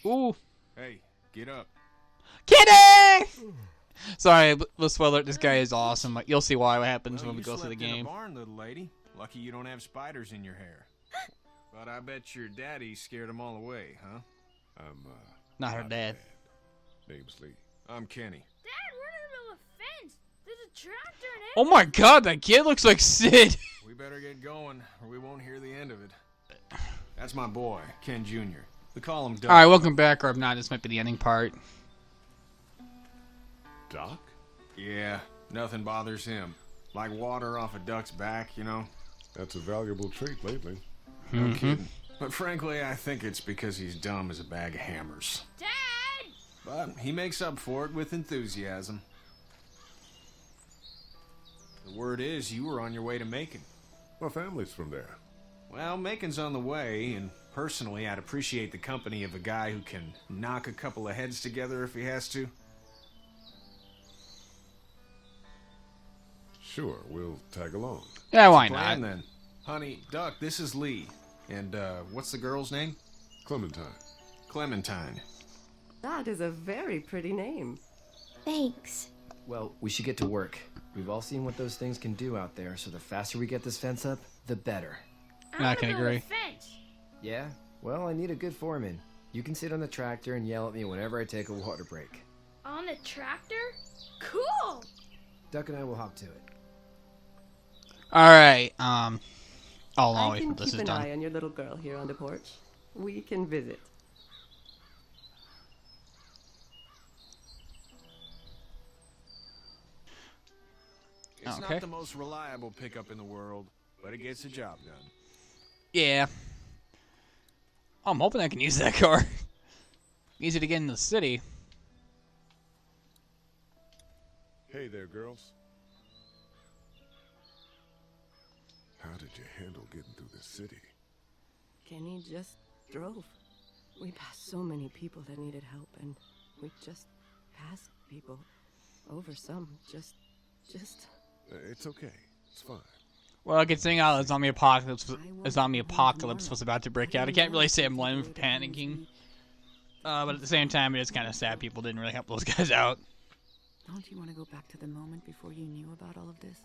Ooh. Hey, get up. Kidding! Sorry, little spoiler. This guy is awesome. Like, you'll see why what happens when we go through the You slept in game. a barn, little lady. Lucky you don't have spiders in your hair. But I bet your daddy scared them all away, huh? I'm, Not her dad. Name's Lee. I'm Kenny. Dad, we're in the middle of a fence. There's a tractor and Oh my god, that kid looks like Sid. We better get going, or we won't hear the end of it. That's my boy, Ken Jr. We call him Doug. Alright, welcome back, or if not, this might be the ending part. Doc? Yeah, nothing bothers him. Like water off a duck's back, you know? That's a valuable trait lately. No kidding. But frankly, I think it's because he's dumb as a bag of hammers. Dad! But he makes up for it with enthusiasm. The word is you were on your way to Macon. My family's from there. Well, Macon's on the way, and personally, I'd appreciate the company of a guy who can knock a couple of heads together if he has to. Sure, we'll tag along. Yeah, why Plan not? then. Honey, Duck, this is Lee. And, what's the girl's name? Clementine. Clementine. That is a very pretty name. Thanks. Well, we should get to work. We've all seen what those things can do out there, so the faster we get this fence up, the better. I can agree. Fence. Yeah? Well, I need a good foreman. You can sit on the tractor and yell at me whenever I take a water break. On the tractor? Cool! Duck and I will hop to it. Alright, I'll I wait can till this keep is an done. eye on your little girl here on the porch. We can visit. It's Okay. not the most reliable pickup in the world, but it gets the job done. Yeah. I'm hoping I can use that car. Easy to get in the city. Hey there, girls. How did you handle getting through the city? Kenny just drove. We passed so many people that needed help, and we just passed people. Over some. Just. It's okay. It's fine. Well, good thing out a zombie apocalypse was about to break out. I can't really say I'm blaming for panicking. But at the same time, it is kind of sad people didn't really help those guys out. Don't you want to go back to the moment before you knew about all of this?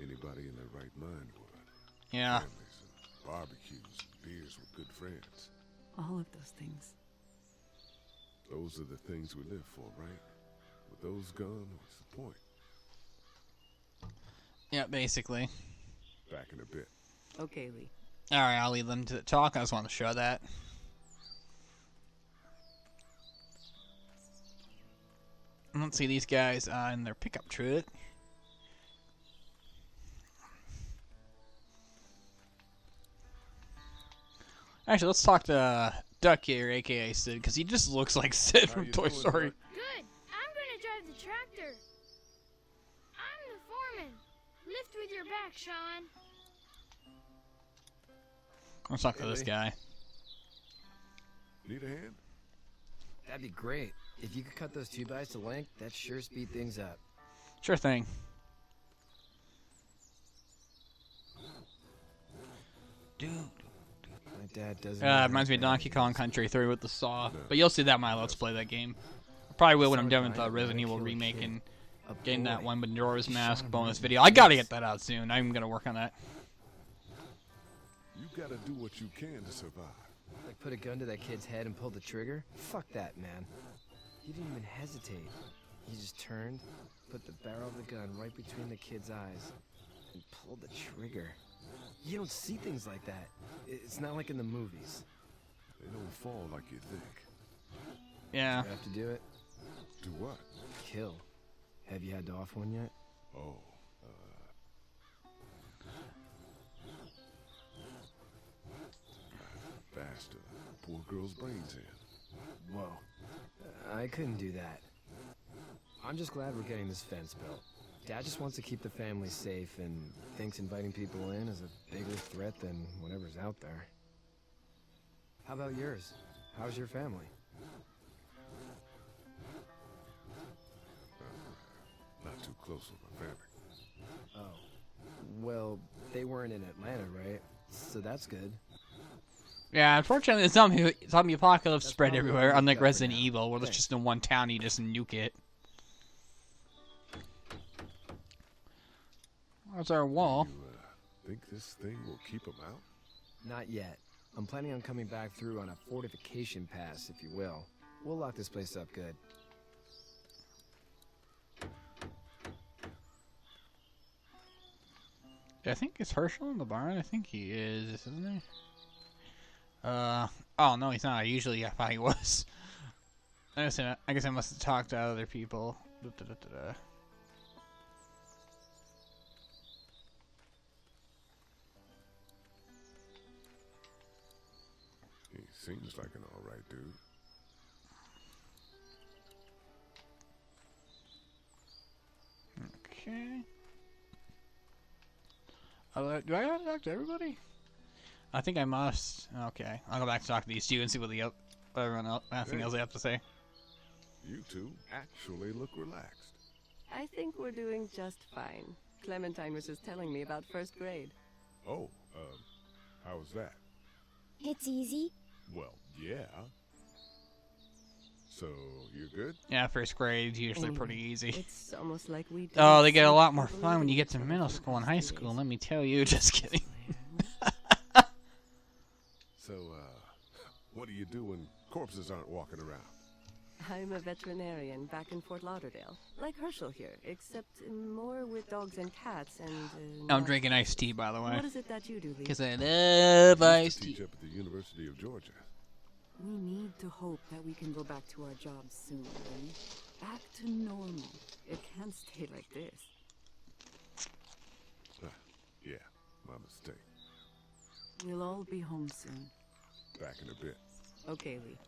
Anybody in their right mind would. Yeah. Families and barbecues and beers with good friends. All of those things. Those are the things we live for, right? With those gone, what's the point? Yeah, basically. Back in a bit. Okay, Lee. Alright, I'll leave them to the talk. I just want to show that. Let's see these guys in their pickup truck. Actually, let's talk to Duck here, aka Sid, because he just looks like Sid How from you Toy doing, Story. Duck? Good. I'm gonna drive the tractor. I'm the foreman. Lift with your back, Sean. Let's talk to this Hey. guy. Need a hand? That'd be great. If you could cut those 2x to length, that'd sure speed things up. Sure thing. Dude. My dad doesn't. Reminds me of Donkey Kong Country 3 with the saw. But you'll see that in my Let's Play that game. I probably will when I'm done with the Resident Evil remake and getting that one with Majora's Mask bonus video. I gotta get that out soon. I'm gonna work on that. You gotta do what you can to survive. Like put a gun to that kid's head and pull the trigger? Fuck that, man. He didn't even hesitate. He just turned, put the barrel of the gun right between the kid's eyes, and pulled the trigger. You don't see things like that. It's not like in the movies. They don't fall like you think. Yeah. You have to do it. Do what? Kill. Have you had to off one yet? Oh, bashed a poor girl's brains in. Whoa. I couldn't do that. I'm just glad we're getting this fence built. Dad just wants to keep the family safe and thinks inviting people in is a bigger threat than whatever's out there. How about yours? How's your family? Not too close with my family. Oh. Well, they weren't in Atlanta, right? So that's good. Yeah, unfortunately, the zombie apocalypse That's spread probably all everywhere, we've unlike got for Resident now. Evil, where there's Thanks. just in one town, you just nuke it. That's our wall. You think this thing will keep them out? Not yet. I'm planning on coming back through on a fortification pass, if you will. We'll lock this place up good. I think is Herschel in the barn? I think he is, isn't he? Oh no, he's not. Usually I thought he was. I guess I must have talked to other people. Da-da-da-da-da. He seems like an alright dude. Okay. Do I have to talk to everybody? I think I must. Okay, I'll go back to talk to these two and see what everyone else, anything else they have to say. You two actually look relaxed. I think we're doing just fine. Clementine was just telling me about first grade. Oh, how was that? It's easy. Well, yeah. So, you're good? Yeah, first grade's usually Anyway, pretty easy. It's almost like we Oh, they didn't get a see lot more people fun when you leaving get to each other middle for the school and past high 2 school, days. let me tell you. Just kidding. So, what do you do when corpses aren't walking around? I'm a veterinarian back in Fort Lauderdale, like Herschel here, except more with dogs and cats and. I'm not- drinking iced tea, by the way. What is it that you do, Lee? Because I love I iced used to tea. teach up at the University of Georgia. We need to hope that we can go back to our jobs soon, Lee. Back to normal. It can't stay like this. Yeah, my mistake. We'll all be home soon. Back in a bit. Okay, Lee.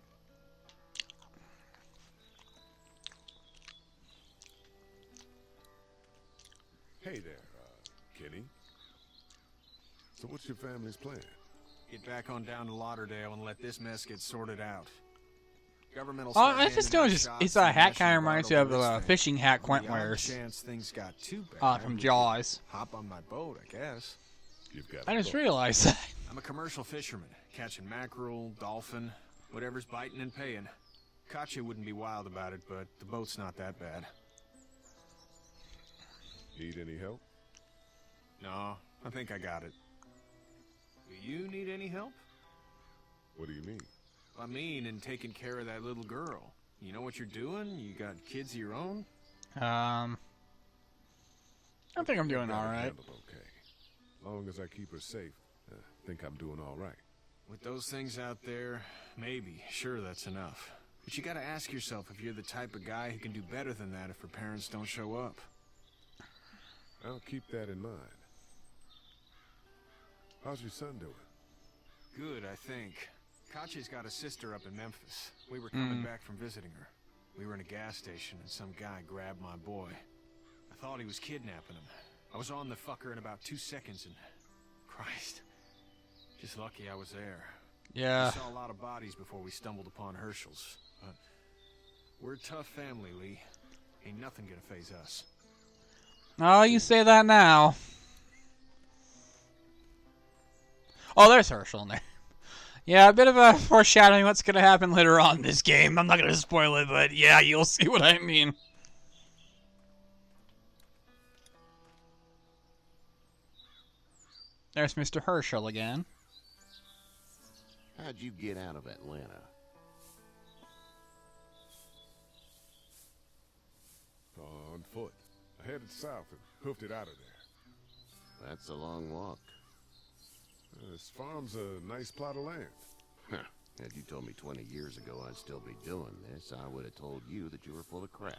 Hey there, Kenny. So what's your family's plan? Get back on down to Lauderdale and let this mess get sorted out. Governmental. Oh, I just noticed his hat kind of reminds me of the fishing hat Quint wears. Chance things got too bad. From Jaws. Hop on my boat, I guess. You've got I a just boat. realized that. I'm a commercial fisherman, catching mackerel, dolphin, whatever's biting and paying. Katya wouldn't be wild about it, but the boat's not that bad. Need any help? No, I think I got it. Do you need any help? What do you mean? I mean, in taking care of that little girl. You know what you're doing? You got kids of your own? I think I'm doing Got it alright. handled okay. Long as I keep her safe, I think I'm doing all right. With those things out there, maybe, sure, that's enough. But you gotta ask yourself if you're the type of guy who can do better than that if her parents don't show up. I'll keep that in mind. How's your son doing? Good, I think. Katya's got a sister up in Memphis. We were coming back from visiting her. We were in a gas station and some guy grabbed my boy. I thought he was kidnapping him. I was on the fucker in about 2 seconds and... Christ. Just lucky I was there. Yeah. We saw a lot of bodies before we stumbled upon Herschel's. But we're a tough family, Lee. Ain't nothing gonna phase us. Oh, you say that now. Oh, there's Herschel in there. Yeah, a bit of a foreshadowing what's going to happen later on in this game. I'm not going to spoil it, but yeah, you'll see what I mean. There's Mr. Herschel again. How'd you get out of Atlanta? On foot. I headed south and hoofed it out of there. That's a long walk. This farm's a nice plot of land. Had you told me 20 years ago I'd still be doing this, I would have told you that you were full of crap.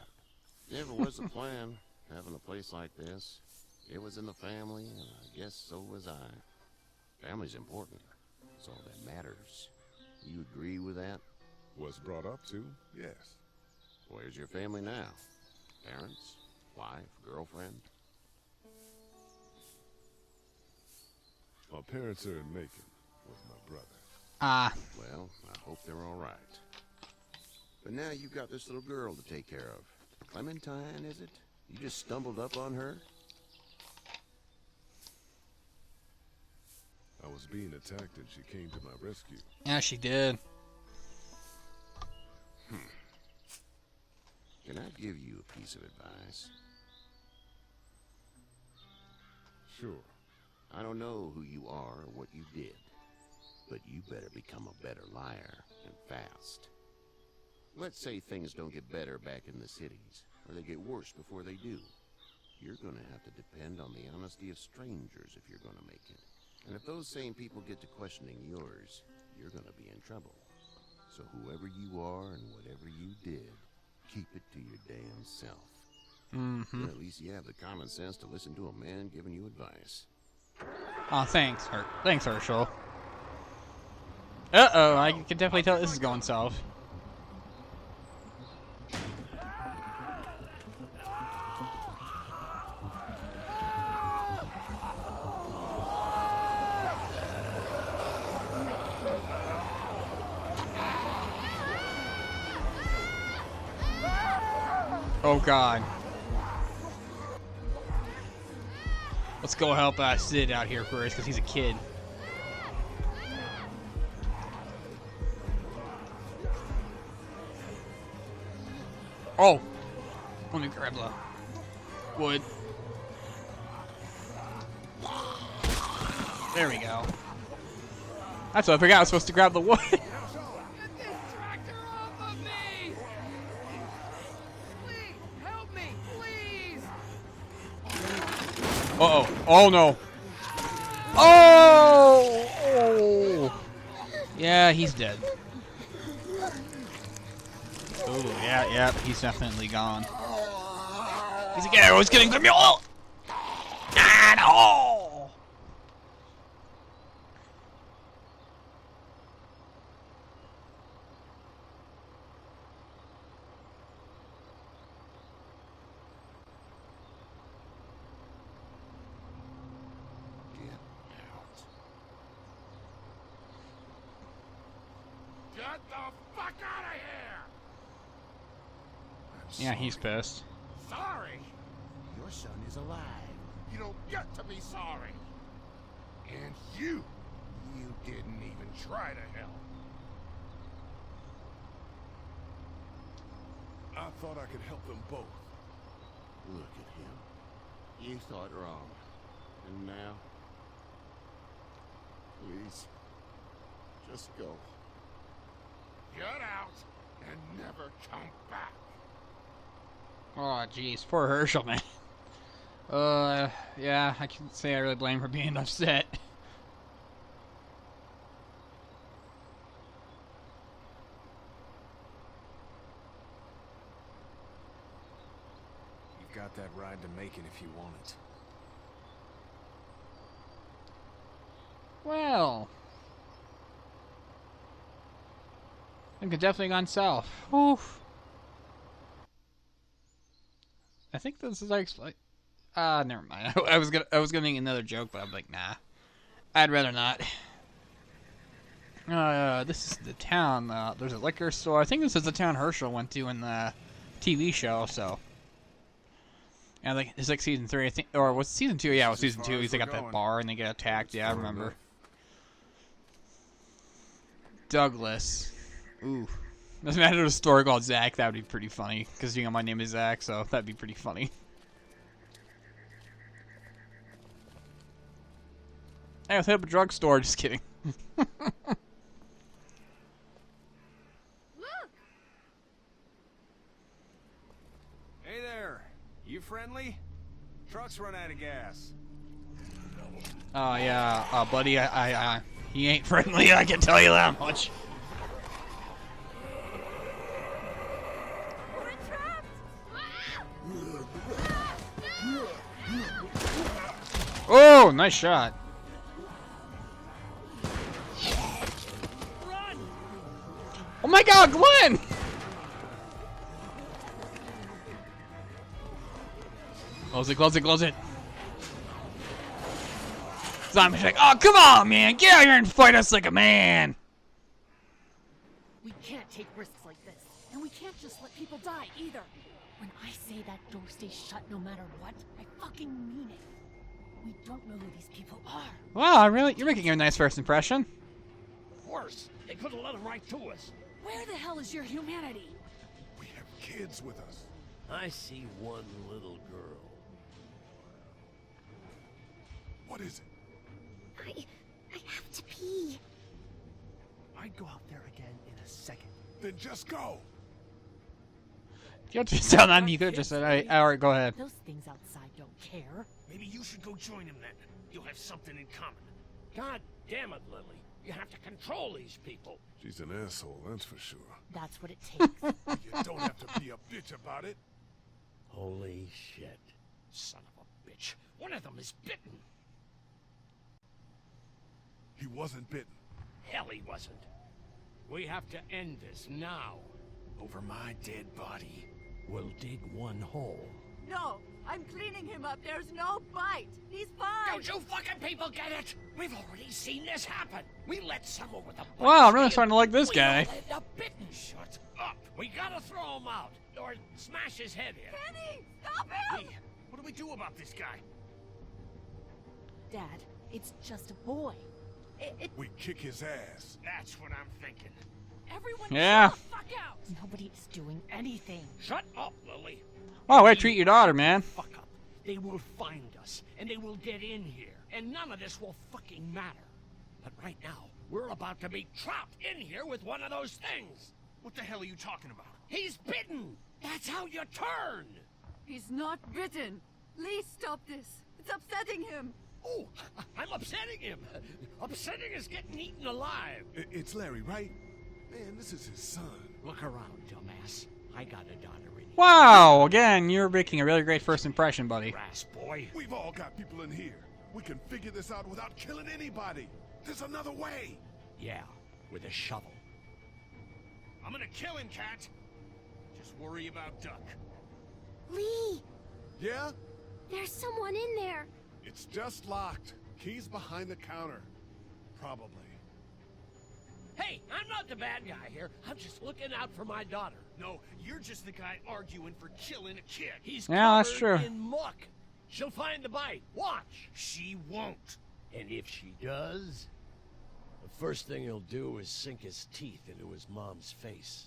Never was the plan, having a place like this. It was in the family, and I guess so was I. Family's important. It's all that matters. You agree with that? Was brought up to, yes. Where's your family now? Parents? Wife? Girlfriend? My parents are in Macon with my brother. Ah, Well, I hope they're all right. But now you've got this little girl to take care of. Clementine, is it? You just stumbled up on her? I was being attacked and she came to my rescue. Yeah, she did. Can I give you a piece of advice? Sure. I don't know who you are or what you did, but you better become a better liar, and fast. Let's say things don't get better back in the cities, or they get worse before they do. You're gonna have to depend on the honesty of strangers if you're gonna make it. And if those same people get to questioning yours, you're gonna be in trouble. So whoever you are and whatever you did, keep it to your damn self. Mm-hmm. Then at least you have the common sense to listen to a man giving you advice. Oh, thanks, Thanks, Herschel. Uh-oh, I can definitely tell this is going south. Oh God. Let's go help Sid out here first, because he's a kid. Oh! Let me grab the wood. There we go. That's what I forgot. I was supposed to grab the wood. Get this tractor off of me! Please, help me, please! Uh-oh. Oh, no. Oh! Oh! Yeah, he's dead. Oh, yeah, he's definitely gone. He's like, yeah, I was getting the mule! Ah, no! Get the fuck out of here! Yeah, he's pissed. Sorry? Your son is alive. You don't get to be sorry. And you didn't even try to help. I thought I could help them both. Look at him. You thought wrong. And now? Please, just go. Get out and never come back. Oh, jeez. Poor Herschel, man. Yeah, I can say I really blame her being upset. You've got that ride to Macon if you want it. Well, I think it's definitely gone south. Oof. I think this is actually. Never mind. I was gonna make another joke, but I'm like, nah. I'd rather not. This is the town. There's a liquor store. I think this is the town Herschel went to in the TV show. So, and like it's like season 3, I think, or was it season 2? Yeah, it was season 2. He's like at that bar and they get attacked. Yeah, I remember. Douglas. Ooh. Doesn't matter if there's a story called Zach, that would be pretty funny. Because, you know, my name is Zach, so that'd be pretty funny. Hey, let's hit up a drugstore. Just kidding. Look! Hey there. You friendly? Truck's run out of gas. Oh, yeah. Buddy, he ain't friendly, I can tell you that much. Oh, nice shot. Run! Oh my God, Glenn! Close it, close it, close it. Zombie's like, oh, come on, man. Get out here and fight us like a man. We can't take risks like this, and we can't just let people die either. When I say that door stays shut no matter what, I fucking mean it. We don't know who these people are. Wow, really? You're making a nice first impression. Worse, they could have let them right to us. Where the hell is your humanity? We have kids with us. I see one little girl. What is it? I have to pee. I'd go out there again in a second. Then just go. You have to sound on me. You could have just said, alright, go ahead. Those things outside don't care. Maybe you should go join them then. You'll have something in common. God damn it, Lily. You have to control these people. She's an asshole, that's for sure. That's what it takes. You don't have to be a bitch about it. Holy shit. Son of a bitch. One of them is bitten. He wasn't bitten. Hell, he wasn't. We have to end this now. Over my dead body, we'll dig one hole. No, I'm cleaning him up. There's no bite. He's fine. Don't you fucking people get it? We've already seen this happen. We let someone with a bite Wow, I'm really stay starting to like this we guy. all end up bitten. Shut up. We gotta throw him out or smash his head in. Kenny, stop him! Hey, what do we do about this guy? Dad, it's just a boy. We kick his ass. That's what I'm thinking. Everyone Yeah. chill the fuck out. Nobody is doing anything. Shut up, Lily. Wow, way to treat your daughter, man. Fuck up. They will find us, and they will get in here, and none of this will fucking matter. But right now, we're about to be trapped in here with one of those things. What the hell are you talking about? He's bitten. That's how you turn. He's not bitten. Lee, stop this. It's upsetting him. Oh, I'm upsetting him. Upsetting is getting eaten alive. It's Larry, right? Man, this is his son. Look around, dumbass. I got a daughter in here. Wow, again, you're making a really great first impression, buddy. Brass boy. We've all got people in here. We can figure this out without killing anybody. There's another way. Yeah, with a shovel. I'm gonna kill him, Cat. Just worry about Duck. Lee, Yeah? there's someone in there. It's just locked. Key's behind the counter. Probably. Hey, I'm not the bad guy here. I'm just looking out for my daughter. No, you're just the guy arguing for killing a kid. He's Yeah, that's covered true. in muck. She'll find the bite. Watch. She won't. And if she does, the first thing he'll do is sink his teeth into his mom's face.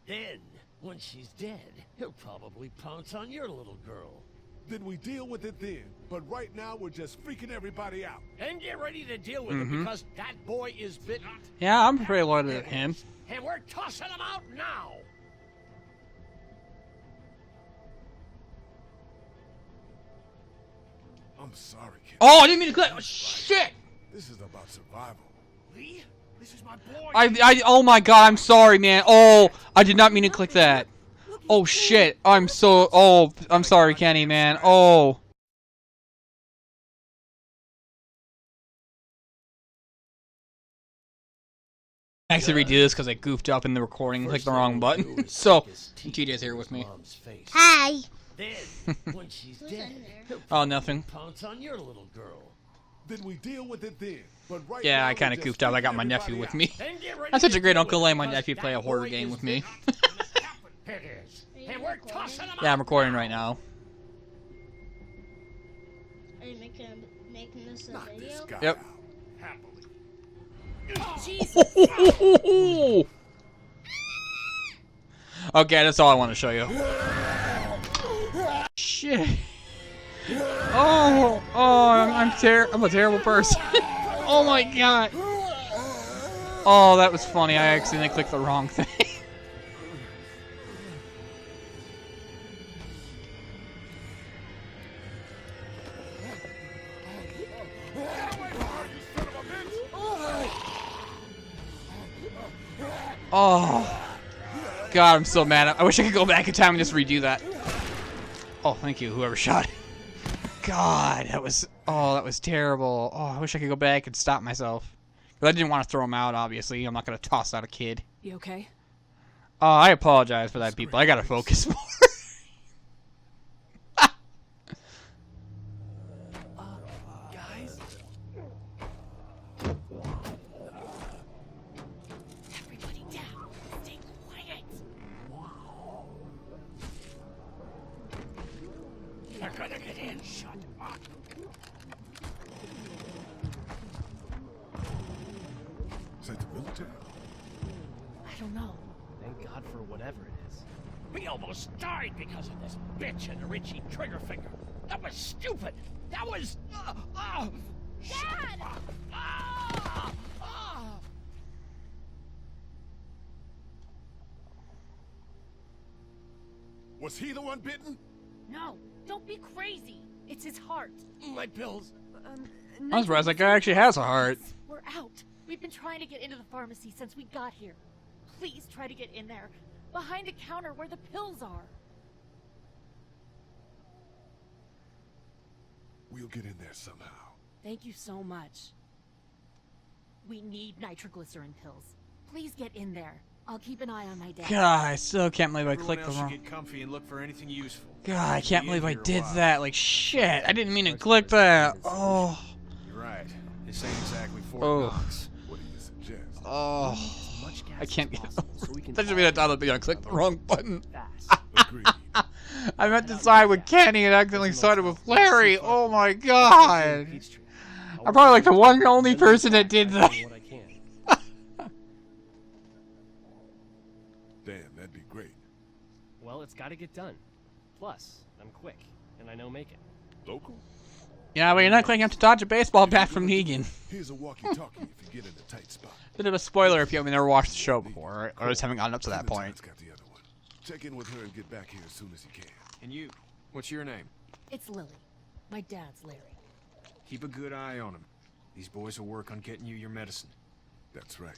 Then, when she's dead, he'll probably pounce on your little girl. Then we deal with it then. But right now, we're just freaking everybody out. And get ready to deal with it because that boy is bitten. Yeah, I'm pretty loyal to him. And we're tossing him out now. I'm sorry, kid. Oh, I didn't mean to click. Oh, shit. This is about survival. Lee, this is my boy. Oh my god, I'm sorry, man. Oh, I did not mean to click that. Oh shit, I'm sorry, Kenny, man. Oh. I actually redo this because I goofed up in the recording and clicked the wrong button. So, TJ's here with me. Hi. Then, when she's dead, he'll Oh, nothing. pounce on your little girl. Then we deal with it then. But right Yeah, now, I kind we're of just goofed up. I got freaking my nephew everybody with out. me. And get ready I'm such to a great deal uncle with letting it my because nephew play a that horror boy game is with me. bitten. It is. And we're tossing him Yeah, I'm out recording now. right now. Are you making this a Knock this video? guy Yep. out. Jesus. Okay, that's all I want to show you. Shit. Oh, I'm a terrible person. Oh my god. Oh, that was funny. I accidentally clicked the wrong thing. Oh. God, I'm so mad. I wish I could go back in time and just redo that. Oh, thank you, whoever shot it. God, that was terrible. Oh, I wish I could go back and stop myself. But I didn't want to throw him out, obviously. I'm not going to toss out a kid. You okay? I apologize for that, people. I got to focus more. Guys? Everybody down. Stay quiet. They're gonna get in. Shut up. don't know. Thank God for whatever it is. We almost died because of this bitch and her itchy trigger finger. That was stupid. That was. Dad! Was he the one bitten? No, don't be crazy. It's his heart. My pills. I'm surprised that guy actually has a heart. We're out. We've been trying to get into the pharmacy since we got here. Please try to get in there. Behind the counter where the pills are. We'll get in there somehow. Thank you so much. We need nitroglycerin pills. Please get in there. I'll keep an eye on my dad. God, I still can't believe I Everyone clicked the else should wrong. get comfy and look for anything useful. God, I can't Be believe in I here a did while. that. Like, shit. I didn't mean to click that. Oh. You're right. This ain't exactly Fort Oh. Knox. What do you suggest? Oh. As much gas I can't as get possible so we can that should be the time to be I clicked the wrong button. fast. Agreed. I meant to side with Kenny and accidentally sided with Larry. Oh my god. Peachtree. I'm probably like the one and only person that did that. What I can. Damn, that'd be great. Well, it's got to get done. Plus, I'm quick, and I know making. Local? Yeah, but you're not clicking up to dodge a baseball bat from Negan. Here's a walkie-talkie if you get in a tight spot. Bit of a spoiler if you haven't never watched the show before, or just haven't gotten up to that point. Clementine's got the other one. Check in with her and get back here as soon as you can. And you, what's your name? It's Lily. My dad's Larry. Keep a good eye on him. These boys will work on getting you your medicine. That's right.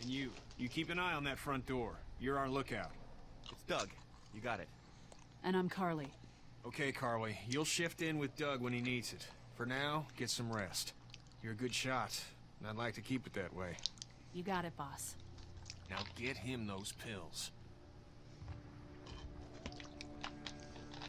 And you keep an eye on that front door. You're our lookout. It's Doug. You got it. And I'm Carly. Okay, Carly, you'll shift in with Doug when he needs it. For now, get some rest. You're a good shot, and I'd like to keep it that way. You got it, boss. Now get him those pills.